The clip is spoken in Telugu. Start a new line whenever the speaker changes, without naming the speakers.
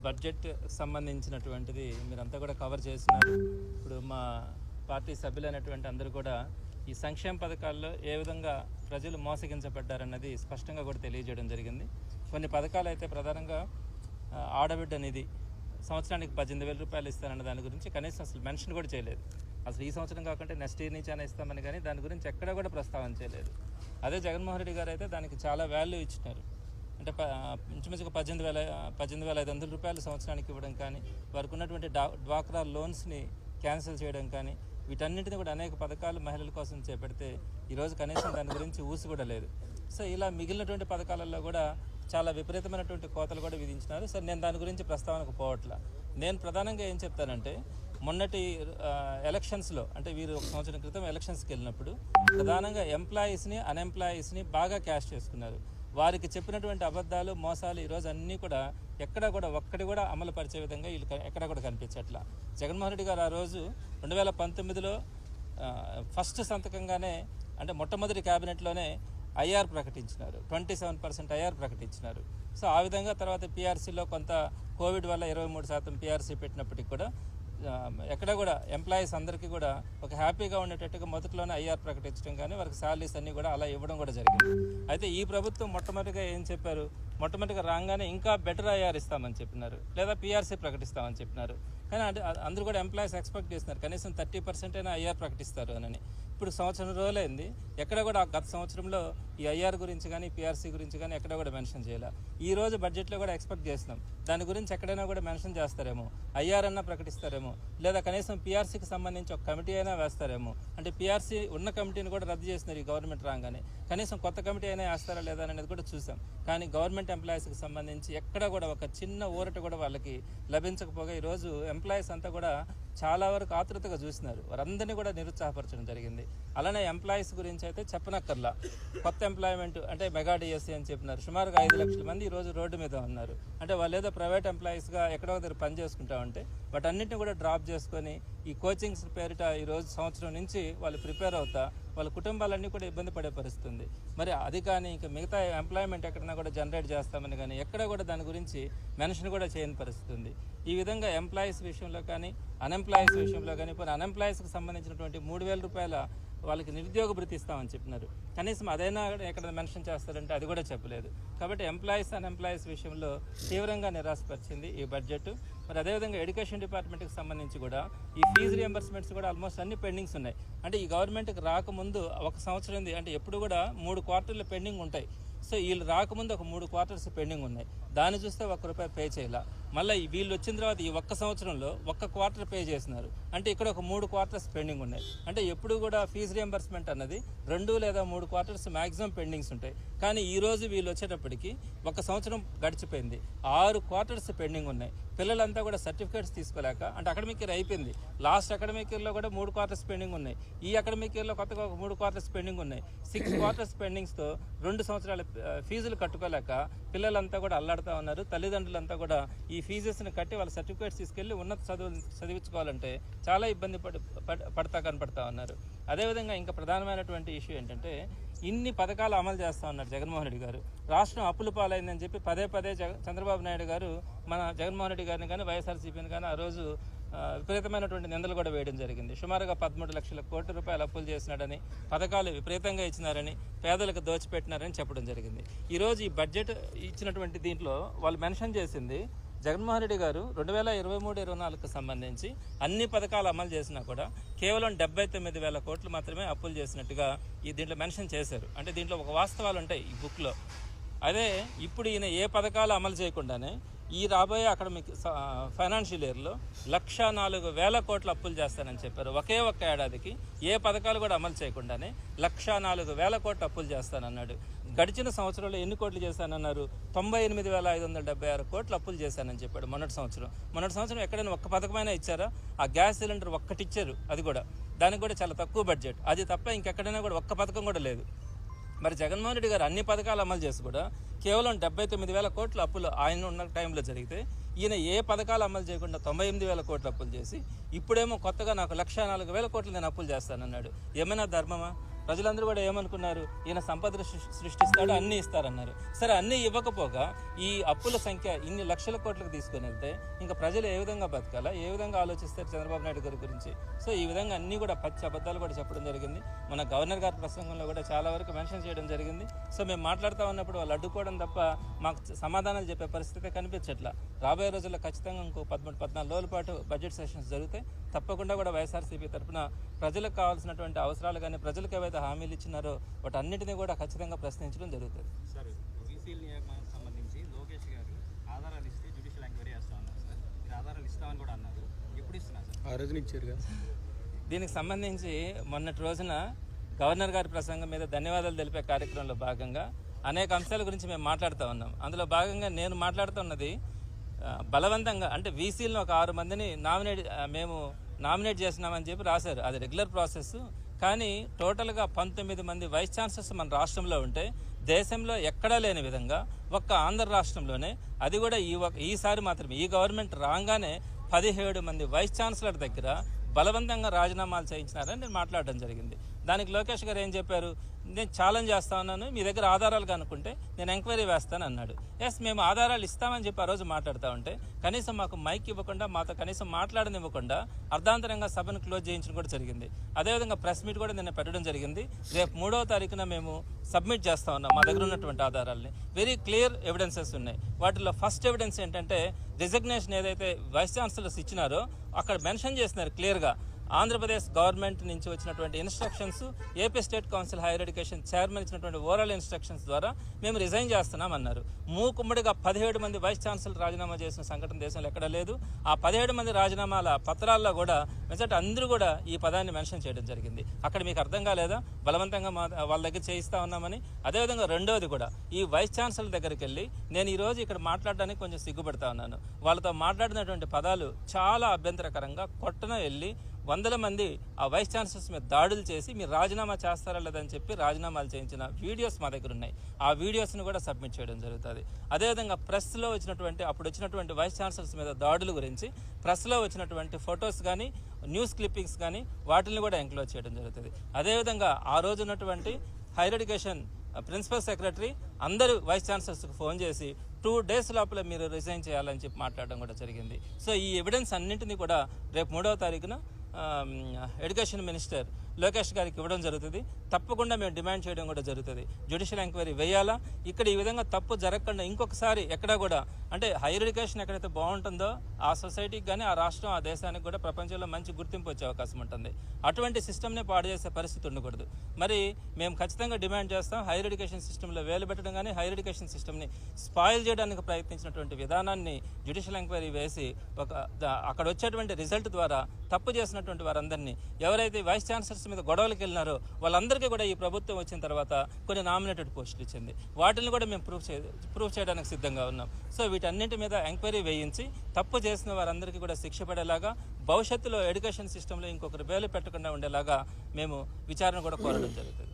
బడ్జెట్ సంబంధించినటువంటిది మీరంతా కూడా కవర్ చేస్తున్నారు. ఇప్పుడు మా పార్టీ సభ్యులైనటువంటి అందరూ కూడా ఈ సంక్షేమ పథకాల్లో ఏ విధంగా ప్రజలు మోసగించబడ్డారన్నది స్పష్టంగా కూడా తెలియజేయడం జరిగింది. కొన్ని పథకాలు అయితే ప్రధానంగా ఆడబిడ్డ నిధి సంవత్సరానికి 18,000 రూపాయలు ఇస్తారన్న దాని గురించి కనీసం అసలు మెన్షన్ కూడా చేయలేదు. అసలు ఈ సంవత్సరం కాకుండా నెక్స్ట్ ఇయర్ నుంచి అయినా ఇస్తామని కానీ దాని గురించి ఎక్కడ కూడా ప్రస్తావన చేయలేదు. అదే జగన్మోహన్ రెడ్డి గారు అయితే దానికి చాలా వాల్యూ ఇచ్చినారు. అంటే ఇంచుమించుగా 18,500 రూపాయలు సంవత్సరానికి ఇవ్వడం కానీ, వారికి ఉన్నటువంటి డ్వాక్రా లోన్స్ని క్యాన్సిల్ చేయడం కానీ, వీటన్నింటినీ కూడా అనేక పథకాలు మహిళల కోసం చేపడితే ఈరోజు కనీసం దాని గురించి ఊసి కూడా లేదు. సో ఇలా మిగిలినటువంటి పథకాలలో కూడా చాలా విపరీతమైనటువంటి కోతలు కూడా విధించినారు. సరే, నేను దాని గురించి ప్రస్తావనకు పోవట్లా. నేను ప్రధానంగా ఏం చెప్తానంటే, మొన్నటి ఎలక్షన్స్లో అంటే వీరు 1 సంవత్సరం క్రితం ఎలక్షన్స్కి వెళ్ళినప్పుడు ప్రధానంగా ఎంప్లాయీస్ని అన్ఎంప్లాయీస్ని బాగా క్యాష్ చేసుకున్నారు. వారికి చెప్పినటువంటి అబద్ధాలు మోసాలు ఈరోజు అన్నీ కూడా ఎక్కడ కూడా ఒక్కటి కూడా అమలు పరిచే విధంగా వీళ్ళు ఎక్కడ కూడా కనిపించట్లా. జగన్మోహన్ రెడ్డి గారు ఆ రోజు 2019లో ఫస్ట్ సంతకంగానే అంటే మొట్టమొదటి క్యాబినెట్లోనే ఐఆర్ ప్రకటించినారు. 27% ఐఆర్ ప్రకటించినారు. సో ఆ విధంగా తర్వాత పీఆర్సీలో కొంత కోవిడ్ వల్ల 23% పీఆర్సీ పెట్టినప్పటికీ కూడా ఎక్కడ కూడా ఎంప్లాయీస్ అందరికీ కూడా ఒక హ్యాపీగా ఉండేటట్టుగా మొదట్లోనే ఐఆర్ ప్రకటించడం కానీ వారికి శాలరీస్ అన్నీ కూడా అలా ఇవ్వడం కూడా జరిగింది. అయితే ఈ ప్రభుత్వం మొట్టమొదటిగా ఏం చెప్పారు, మొట్టమొదటిగా రాగానే ఇంకా బెటర్ ఐఆర్ ఇస్తామని చెప్పినారు, లేదా పీఆర్సీ ప్రకటిస్తామని చెప్పినారు. కానీ అంటే అందరూ కూడా ఎంప్లాయీస్ ఎక్స్పెక్ట్ చేస్తున్నారు కనీసం 30% అయినా ఐఆర్ ప్రకటిస్తారు అని. ఇప్పుడు సంవత్సరం రోజులైంది, ఎక్కడ కూడా గత సంవత్సరంలో ఈ ఐఆర్ గురించి కానీ పీఆర్సీ గురించి కానీ ఎక్కడ కూడా మెన్షన్ చేయాలి. ఈ రోజు బడ్జెట్లో కూడా ఎక్స్పెక్ట్ చేస్తున్నాం దాని గురించి ఎక్కడైనా కూడా మెన్షన్ చేస్తారేమో, ఐఆర్ అన్నా ప్రకటిస్తారేమో, లేదా కనీసం పీఆర్సీకి సంబంధించి ఒక కమిటీ అయినా వేస్తారేమో. అంటే పీఆర్సీ ఉన్న కమిటీని కూడా రద్దు చేస్తున్నారు ఈ గవర్నమెంట్ రాగానే. కనీసం కొత్త కమిటీ అయినా వేస్తారా లేదా అనేది కూడా చూసాం. కానీ గవర్నమెంట్ ఎంప్లాయీస్కి సంబంధించి ఎక్కడ కూడా ఒక చిన్న ఊరట కూడా వాళ్ళకి లభించకపోగా ఈరోజు ఎంప్లాయీస్ అంతా కూడా చాలా వరకు ఆతృతగా చూసినారు. వారందరినీ కూడా నిరుత్సాహపరచడం జరిగింది. అలానే ఎంప్లాయీస్ గురించి అయితే చెప్పనక్కర్లా. కొత్త ఎంప్లాయ్మెంట్ అంటే మెగా డిఎస్సీ అని చెప్పినారు. సుమారుగా 5 లక్షల మంది ఈరోజు రోడ్డు మీద ఉన్నారు. అంటే వాళ్ళు ఏదో ప్రైవేట్ ఎంప్లాయీస్గా ఎక్కడో దగ్గర పని చేసుకుంటా ఉంటే వాటన్నింటినీ కూడా డ్రాప్ చేసుకొని ఈ కోచింగ్స్ పేరిట ఈరోజు సంవత్సరం నుంచి వాళ్ళు ప్రిపేర్ అవుతా వాళ్ళ కుటుంబాలన్నీ కూడా ఇబ్బంది పడే పరిస్థితి ఉంది. మరి అది కానీ ఇంకా మిగతా ఎంప్లాయ్మెంట్ ఎక్కడైనా కూడా జనరేట్ చేస్తామని కానీ ఎక్కడ కూడా దాని గురించి మెన్షన్ కూడా చేయని పరిస్థితి ఉంది. ఈ విధంగా ఎంప్లాయీస్ విషయంలో కానీ అన్ఎంప్లాయీస్ విషయంలో కానీ ఇప్పుడు అన్ఎంప్లాయీస్కి సంబంధించినటువంటి 3,000 రూపాయల వాళ్ళకి నిరుద్యోగ భృతి ఇస్తామని చెప్పినారు. కనీసం అదైనా ఎక్కడ మెన్షన్ చేస్తారంటే అది కూడా చెప్పలేదు. కాబట్టి ఎంప్లాయీస్ అన్ఎంప్లాయీస్ విషయంలో తీవ్రంగా నిరాశపరిచింది ఈ బడ్జెట్. మరి అదేవిధంగా ఎడ్యుకేషన్ డిపార్ట్మెంట్కి సంబంధించి కూడా ఈ ఫీజు రియంబర్స్మెంట్స్ కూడా ఆల్మోస్ట్ అన్ని పెండింగ్స్ ఉన్నాయి. అంటే ఈ గవర్నమెంట్కి రాకముందు 1 సంవత్సరం అంటే ఎప్పుడు కూడా 3 క్వార్టర్లు పెండింగ్ ఉంటాయి. సో వీళ్ళు రాకముందు ఒక 3 క్వార్టర్స్ పెండింగ్ ఉన్నాయి. దాన్ని చూస్తే ₹1 పే చేయాల. మళ్ళీ వీళ్ళు వచ్చిన తర్వాత ఈ 1 సంవత్సరంలో 1 క్వార్టర్ పే చేసినారు. అంటే ఇక్కడ ఒక 3 క్వార్టర్స్ పెండింగ్ ఉన్నాయి. అంటే ఎప్పుడు కూడా ఫీజు రియంబర్స్మెంట్ అన్నది 2 లేదా 3 క్వార్టర్స్ మ్యాక్సిమం పెండింగ్స్ ఉంటాయి. కానీ ఈరోజు వీళ్ళు వచ్చేటప్పటికి 1 సంవత్సరం గడిచిపోయింది, 6 క్వార్టర్స్ పెండింగ్ ఉన్నాయి. పిల్లలంతా కూడా సర్టిఫికేట్స్ తీసుకోలేక అంటే అకాడమిక్ ఇయర్ అయిపోయింది, లాస్ట్ అకాడమిక్ ఇయర్లో కూడా 3 క్వార్టర్స్ పెండింగ్ ఉన్నాయి. ఈ అకాడమిక్ ఇయర్లో కొత్తగా ఒక 3 క్వార్టర్స్ పెండింగ్ ఉన్నాయి. 6 క్వార్టర్స్ పెండింగ్స్తో 2 సంవత్సరాల ఫీజులు కట్టుకోలేక పిల్లలంతా కూడా అల్లాడుతూ ఉన్నారు. తల్లిదండ్రులంతా కూడా ఈ ఫీజెస్ని కట్టి వాళ్ళ సర్టిఫికేట్స్ తీసుకెళ్లి ఉన్నత చదివించుకోవాలంటే చాలా ఇబ్బంది కనపడతా ఉన్నారు. అదేవిధంగా ఇంకా ప్రధానమైనటువంటి ఇష్యూ ఏంటంటే ఇన్ని పథకాలు అమలు చేస్తూ ఉన్నారు జగన్మోహన్ రెడ్డి గారు. రాష్ట్రం అప్పుల పాలైందని చెప్పి పదే చంద్రబాబు నాయుడు గారు మన జగన్మోహన్ రెడ్డి గారిని కానీ వైఎస్ఆర్సీపీని కానీ ఆ రోజు విపరీతమైన నిందలు కూడా వేయడం జరిగింది. సుమారుగా 13 లక్షల కోట్ల రూపాయలు అప్పులు చేసినాడని, పథకాలు విపరీతంగా ఇచ్చినారని, పేదలకు దోచిపెట్టినారని చెప్పడం జరిగింది. ఈరోజు ఈ బడ్జెట్ ఇచ్చినటువంటి దీంట్లో వాళ్ళు మెన్షన్ చేసింది జగన్మోహన్ రెడ్డి గారు 2023-24కు సంబంధించి అన్ని పథకాలు అమలు చేసినా కూడా కేవలం 79,000 కోట్లు మాత్రమే అప్పులు చేసినట్టుగా ఈ దీంట్లో మెన్షన్ చేశారు. అంటే దీంట్లో ఒక వాస్తవాలు ఉంటాయి ఈ బుక్లో. అదే ఇప్పుడు ఈయన ఏ పథకాలు అమలు చేయకుండానే ఈ రాబోయే అకాడమిక్ ఫైనాన్షియల్ ఇయర్లో 104,000 కోట్ల అప్పులు చేస్తానని చెప్పారు. ఒకే ఒక్క ఏడాదికి ఏ పథకాలు కూడా అమలు చేయకుండానే 104,000 కోట్ల అప్పులు చేస్తానన్నాడు. గడిచిన సంవత్సరంలో ఎన్ని కోట్లు చేశానన్నారు? 98,576 కోట్లు అప్పులు చేశానని చెప్పాడు మొన్నటి సంవత్సరం ఎక్కడైనా ఒక్క పథకమైనా ఇచ్చారా? ఆ గ్యాస్ సిలిండర్ ఒక్కటి ఇచ్చారు, అది కూడా దానికి కూడా చాలా తక్కువ బడ్జెట్. అది తప్ప ఇంకెక్కడైనా కూడా ఒక్క పథకం కూడా లేదు. మరి జగన్మోహన్ రెడ్డి గారు అన్ని పథకాలు అమలు చేసి కూడా కేవలం 79,000 కోట్ల అప్పులు ఆయన ఉన్న టైంలో జరిగితే ఈయన ఏ పథకాలు అమలు చేయకుండా 98,000 కోట్ల అప్పులు చేసి ఇప్పుడేమో కొత్తగా నాకు 104,000 కోట్లు నేను అప్పులు చేస్తానన్నాడు. ఏమైనా ధర్మమా? ప్రజలందరూ కూడా ఏమనుకున్నారు, ఈయన సంపద సృష్టిస్తాడు, అన్నీ ఇస్తారన్నారు. సరే, అన్నీ ఇవ్వకపోగా ఈ అప్పుల సంఖ్య ఇన్ని లక్షల కోట్లకు తీసుకొని వెళ్తే ఇంకా ప్రజలు ఏ విధంగా బతకాలా, ఏ విధంగా ఆలోచిస్తారు చంద్రబాబు నాయుడు గారి గురించి? సో ఈ విధంగా అన్నీ కూడా పచ్చి అబద్ధాలు కూడా చెప్పడం జరిగింది. మన గవర్నర్ గారి ప్రసంగంలో కూడా చాలా వరకు మెన్షన్ చేయడం జరిగింది. సో మేము మాట్లాడుతూ ఉన్నప్పుడు వాళ్ళు అడ్డుకోవడం తప్ప మాకు సమాధానాలు చెప్పే పరిస్థితి కనిపించట్లా. రాబోయే రోజుల్లో ఖచ్చితంగా ఇంకో 13-14 రోజుల పాటు బడ్జెట్ సెషన్స్ జరుగుతాయి. తప్పకుండా కూడా వైఎస్ఆర్సీపీ తరఫున ప్రజలకు కావాల్సినటువంటి అవసరాలు కానీ, ప్రజలకు ఏవైతే హామీలు ఇచ్చినారో వాటన్నిటిని కూడా ఖచ్చితంగా ప్రశ్నించడం జరుగుతుంది.
సార్, బీసీ నియామకానికి సంబంధించి లోకేష్ గారు ఆధారాలు ఇస్తే జ్యుడిషియల్ ఎంక్వైరీ చేస్తా ఉన్నారు సార్. మీరు ఆధారాలు ఇస్తామని కూడా అన్నారు. ఎప్పుడు ఇస్తున్నారు సార్?
ఆ రోజున ఇచ్చారు కదా.
దీనికి సంబంధించి మొన్నటి రోజున గవర్నర్ గారి ప్రసంగం మీద ధన్యవాదాలు తెలిపే కార్యక్రమంలో భాగంగా అనేక అంశాల గురించి మేము మాట్లాడుతూ ఉన్నాం. అందులో భాగంగా నేను మాట్లాడుతున్నది బలవంతంగా అంటే వీసీలను ఒక 6 మందిని మేము నామినేట్ చేసినామని చెప్పి రాశారు. అది రెగ్యులర్ ప్రాసెస్. కానీ టోటల్గా 19 మంది వైస్ ఛాన్సలర్స్ మన రాష్ట్రంలో ఉంటే దేశంలో ఎక్కడా లేని విధంగా ఒక్క ఆంధ్ర రాష్ట్రంలోనే, అది కూడా ఈసారి మాత్రమే ఈ గవర్నమెంట్ రాగానే 17 మంది వైస్ ఛాన్సలర్ దగ్గర బలవంతంగా రాజీనామాలు చేయించినారని నేను మాట్లాడడం జరిగింది. దానికి లోకేష్ గారు ఏం చెప్పారు, నేను ఛాలెంజ్ చేస్తా ఉన్నాను, మీ దగ్గర ఆధారాలు కనుక్కుంటే నేను ఎంక్వైరీ వేస్తాను అన్నాడు. ఎస్, మేము ఆధారాలు ఇస్తామని చెప్పి ఆ రోజు మాట్లాడుతూ ఉంటే కనీసం మాకు మైక్ ఇవ్వకుండా, మాతో కనీసం మాట్లాడనివ్వకుండా అర్ధాంతరంగా సభను క్లోజ్ చేయించడం కూడా జరిగింది. అదేవిధంగా ప్రెస్ మీట్ కూడా నిన్న పెట్టడం జరిగింది. రేపు 3వ తారీఖున మేము సబ్మిట్ చేస్తూ ఉన్నాం మా దగ్గర ఉన్నటువంటి ఆధారాలని. వెరీ క్లియర్ ఎవిడెన్సెస్ ఉన్నాయి. వాటిలో ఫస్ట్ ఎవిడెన్స్ ఏంటంటే రిజిగ్నేషన్ ఏదైతే వైస్ ఛాన్సలర్స్ ఇచ్చినారో అక్కడ మెన్షన్ చేస్తున్నారు క్లియర్గా, ఆంధ్రప్రదేశ్ గవర్నమెంట్ నుంచి వచ్చినటువంటి instructions, AP state council higher education chairman ఇచ్చినటువంటి ఓవరాల్ ఇన్స్ట్రక్షన్స్ ద్వారా మేము రిజైన్ చేస్తున్నాం అన్నారు. మూకుమ్మడిగా 17 మంది వైస్ ఛాన్సలర్ రాజీనామా చేసిన సంఘటన దేశంలో ఎక్కడా లేదు. ఆ 17 మంది రాజీనామాల పత్రాల్లో కూడా మెజార్టీ అందరూ కూడా ఈ పదాన్ని మెన్షన్ చేయడం జరిగింది. అక్కడ మీకు అర్థం కాలేదా బలవంతంగా వాళ్ళ దగ్గర చేయిస్తా ఉన్నామని? అదేవిధంగా రెండోది కూడా, ఈ వైస్ ఛాన్సలర్ దగ్గరికి వెళ్ళి నేను ఈరోజు ఇక్కడ మాట్లాడడానికి కొంచెం సిగ్గుపడతా ఉన్నాను. వాళ్ళతో మాట్లాడినటువంటి పదాలు చాలా అభ్యంతరకరంగా, కొట్టన వెళ్ళి 100 మంది ఆ వైస్ ఛాన్సలర్స్ మీద దాడులు చేసి మీరు రాజీనామా చేస్తారా లేదని చెప్పి రాజీనామాలు చేయించిన వీడియోస్ మా దగ్గర ఉన్నాయి. ఆ వీడియోస్ని కూడా సబ్మిట్ చేయడం జరుగుతుంది. అదేవిధంగా ప్రెస్లో అప్పుడు వచ్చినటువంటి వైస్ ఛాన్సలర్స్ మీద దాడుల గురించి ప్రెస్లో వచ్చినటువంటి ఫొటోస్ కానీ, న్యూస్ క్లిప్పింగ్స్ కానీ వాటిని కూడా ఎంక్లోజ్ చేయడం జరుగుతుంది. అదేవిధంగా ఆ రోజు ఉన్నటువంటి హైయర్ ఎడ్యుకేషన్ ప్రిన్సిపల్ సెక్రటరీ అందరూ వైస్ ఛాన్సలర్స్కి ఫోన్ చేసి 2 days లోపల మీరు రిజైన్ చేయాలని చెప్పి మాట్లాడడం కూడా జరిగింది. సో ఈ ఎవిడెన్స్ అన్నింటినీ కూడా రేపు 3వ తారీఖున ఎడ్యుకేషన్ మినిస్టర్ లోకేష్ గారికి ఇవ్వడం జరుగుతుంది. తప్పకుండా మేము డిమాండ్ చేయడం కూడా జరుగుతుంది. జ్యుడిషియల్ ఎంక్వైరీ వేయాలా, ఇక్కడ ఈ విధంగా తప్పు జరగకుండా ఇంకొకసారి ఎక్కడా కూడా, అంటే హైయర్ ఎడ్యుకేషన్ ఎక్కడైతే బాగుంటుందో ఆ సొసైటీకి కానీ, ఆ రాష్ట్రం, ఆ దేశానికి కూడా ప్రపంచంలో మంచి గుర్తింపు వచ్చే అవకాశం ఉంటుంది. అటువంటి సిస్టమ్నే పాడు చేసే పరిస్థితి ఉండకూడదు. మరి మేము ఖచ్చితంగా డిమాండ్ చేస్తాం, హైయర్ ఎడ్యుకేషన్ సిస్టంలో వేలు పెట్టడం కానీ, హైయర్ ఎడ్యుకేషన్ సిస్టమ్ని స్పాయిల్ చేయడానికి ప్రయత్నించినటువంటి విధానాన్ని జ్యుడిషియల్ ఎంక్వైరీ వేసి అక్కడ వచ్చేటువంటి రిజల్ట్ ద్వారా తప్పు చేసినటువంటి వారందరినీ, ఎవరైతే వైస్ ఛాన్సలర్స్ మీద గొడవలకు వెళ్ళినారో వాళ్ళందరికీ కూడా ఈ ప్రభుత్వం వచ్చిన తర్వాత కొన్ని నామినేటెడ్ పోస్టులు ఇచ్చింది. వాటిని కూడా మేము ప్రూవ్ చేయడానికి సిద్ధంగా ఉన్నాం. సో వీటన్నింటి మీద ఎంక్వైరీ వేయించి తప్పు చేసిన వారందరికీ కూడా శిక్ష పడేలాగా, భవిష్యత్తులో ఎడ్యుకేషన్ సిస్టంలో ఇంకొకరు వేలు పెట్టకుండా ఉండేలాగా మేము విచారణ కూడా కోరడం జరుగుతుంది.